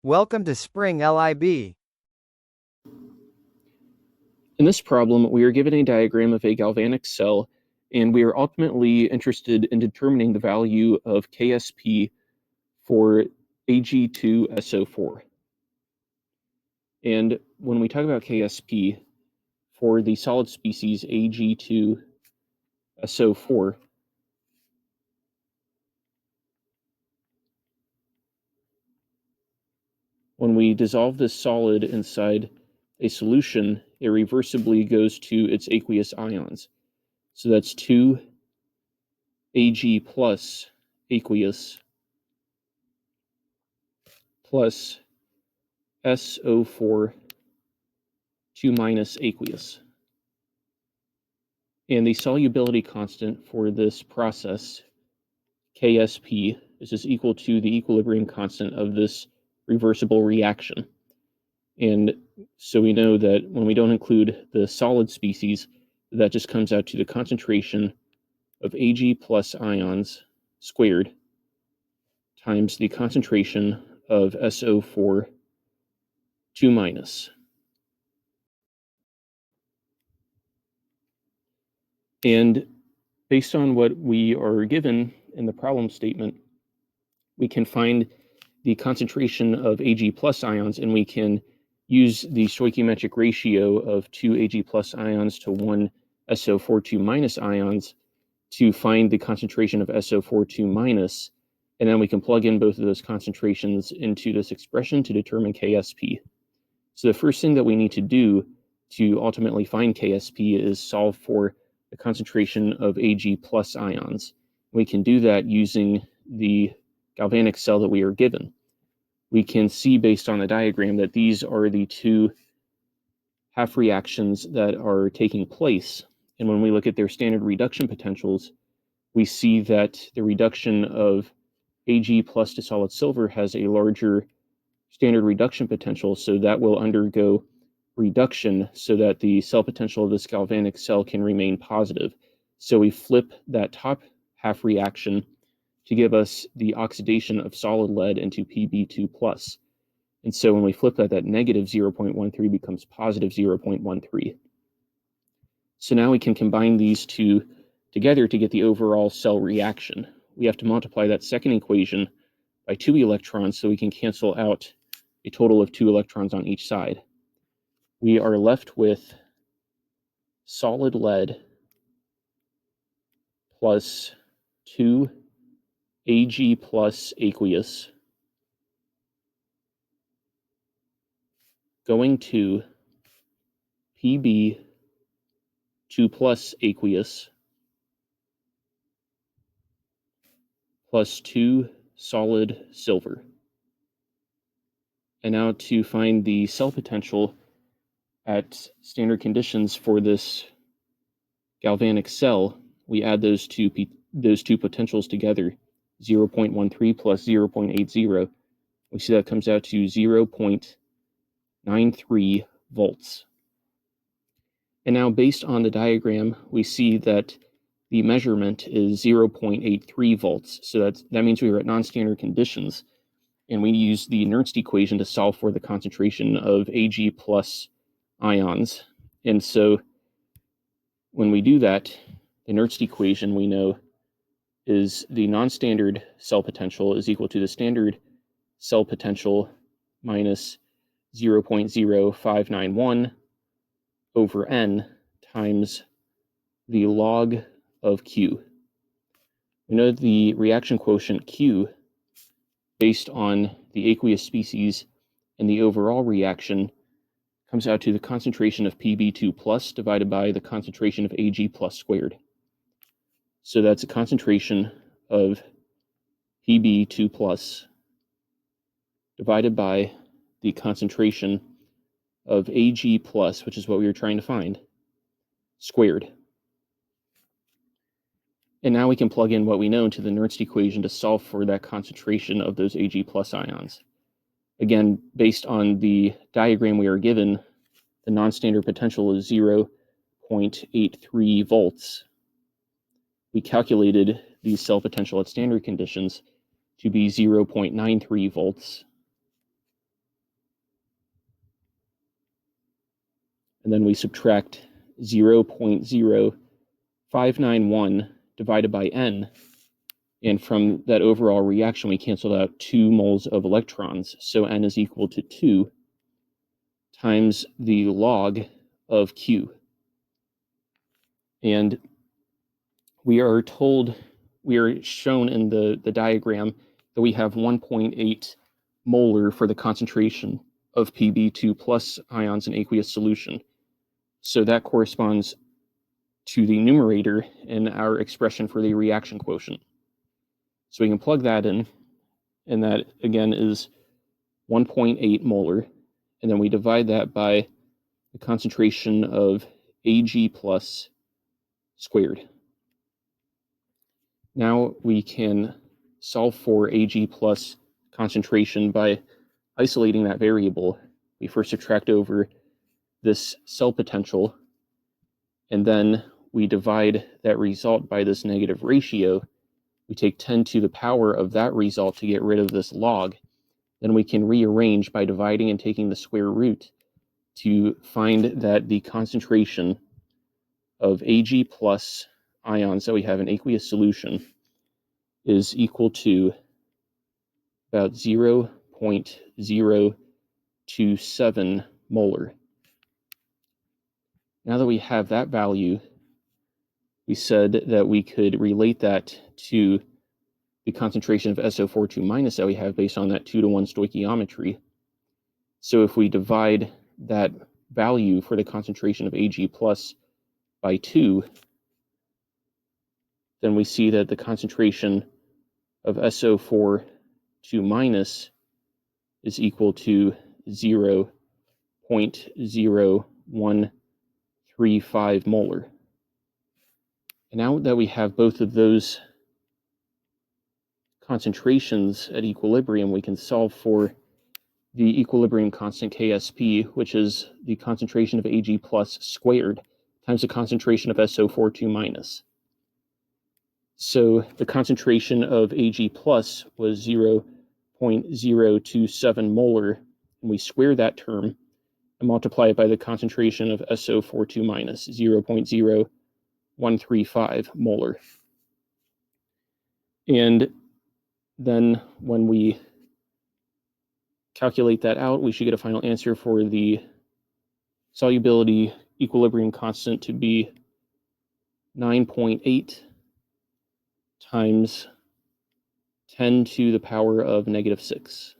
Welcome to Spring LIB. In this problem, we are given a diagram of a galvanic cell, and we are ultimately interested in determining the value of KSP for Ag2SO4. And when we talk about KSP for the solid species Ag2SO4, when we dissolve this solid inside a solution, it reversibly goes to its aqueous ions. So that's 2 Ag plus aqueous plus SO4 2 minus aqueous. And the solubility constant for this process, KSP, is just equal to the equilibrium constant of this reversible reaction. And so we know that when we don't include the solid species, that just comes out to the concentration of Ag plus ions squared times the concentration of SO4 2 minus. And based on what we are given in the problem statement, we can find the concentration of Ag plus ions, and we can use the stoichiometric ratio of 2 Ag plus ions to 1 SO4 2 minus ions to find the concentration of SO4 2 minus, and then we can plug in both of those concentrations into this expression to determine KSP. So the first thing that we need to do to ultimately find KSP is solve for the concentration of Ag plus ions. We can do that using the galvanic cell that we are given. We can see based on the diagram that these are the two half reactions that are taking place. And when we look at their standard reduction potentials, we see that the reduction of Ag plus to solid silver has a larger standard reduction potential, so that will undergo reduction so that the cell potential of this galvanic cell can remain positive. So we flip that top half reaction to give us the oxidation of solid lead into Pb2+. And so when we flip that, that negative 0.13 becomes positive 0.13. So now we can combine these two together to get the overall cell reaction. We have to multiply that second equation by 2 electrons so we can cancel out a total of 2 electrons on each side. We are left with solid lead plus 2 Ag plus aqueous going to Pb 2 plus aqueous plus 2 solid silver. And now to find the cell potential at standard conditions for this galvanic cell, we add those two potentials together, 0.13 plus 0.80. We see that comes out to 0.93 volts. And now based on the diagram, we see that the measurement is 0.83 volts. So that means we are at non-standard conditions. And we use the Nernst equation to solve for the concentration of Ag plus ions. And so when we do that, the Nernst equation we know is the non-standard cell potential is equal to the standard cell potential minus 0.0591 over n times the log of Q. We know the reaction quotient Q, based on the aqueous species and the overall reaction, comes out to the concentration of Pb2 plus divided by the concentration of Ag plus squared. So that's a concentration of Pb2 plus divided by the concentration of Ag plus, which is what we were trying to find, squared. And now we can plug in what we know into the Nernst equation to solve for that concentration of those Ag plus ions. Again, based on the diagram we are given, the non-standard potential is 0.83 volts. We calculated the cell potential at standard conditions to be 0.93 volts. and then we subtract 0.0591 divided by n, and from that overall reaction we canceled out 2 moles of electrons, so n is equal to 2 times the log of Q. And we are shown in the diagram that we have 1.8 molar for the concentration of Pb2 plus ions in aqueous solution. So that corresponds to the numerator in our expression for the reaction quotient. So we can plug that in, and that again is 1.8 molar, and then we divide that by the concentration of Ag plus squared. Now we can solve for Ag plus concentration by isolating that variable. We first subtract over this cell potential, and then we divide that result by this negative ratio. We take 10 to the power of that result to get rid of this log. Then we can rearrange by dividing and taking the square root to find that the concentration of Ag plus ions that we have in aqueous solution is equal to about 0.027 molar. Now that we have that value, we said that we could relate that to the concentration of SO42 minus that we have based on that 2-to-1 stoichiometry. So if we divide that value for the concentration of Ag plus by 2, then we see that the concentration of SO42 minus is equal to 0.0135 molar. And now that we have both of those concentrations at equilibrium, we can solve for the equilibrium constant Ksp, which is the concentration of Ag plus squared times the concentration of SO42 minus. So the concentration of Ag plus was 0.027 molar, and we square that term and multiply it by the concentration of SO42 minus, 0.0135 molar. And then when we calculate that out, we should get a final answer for the solubility equilibrium constant to be 9.8 times 10 to the power of -6.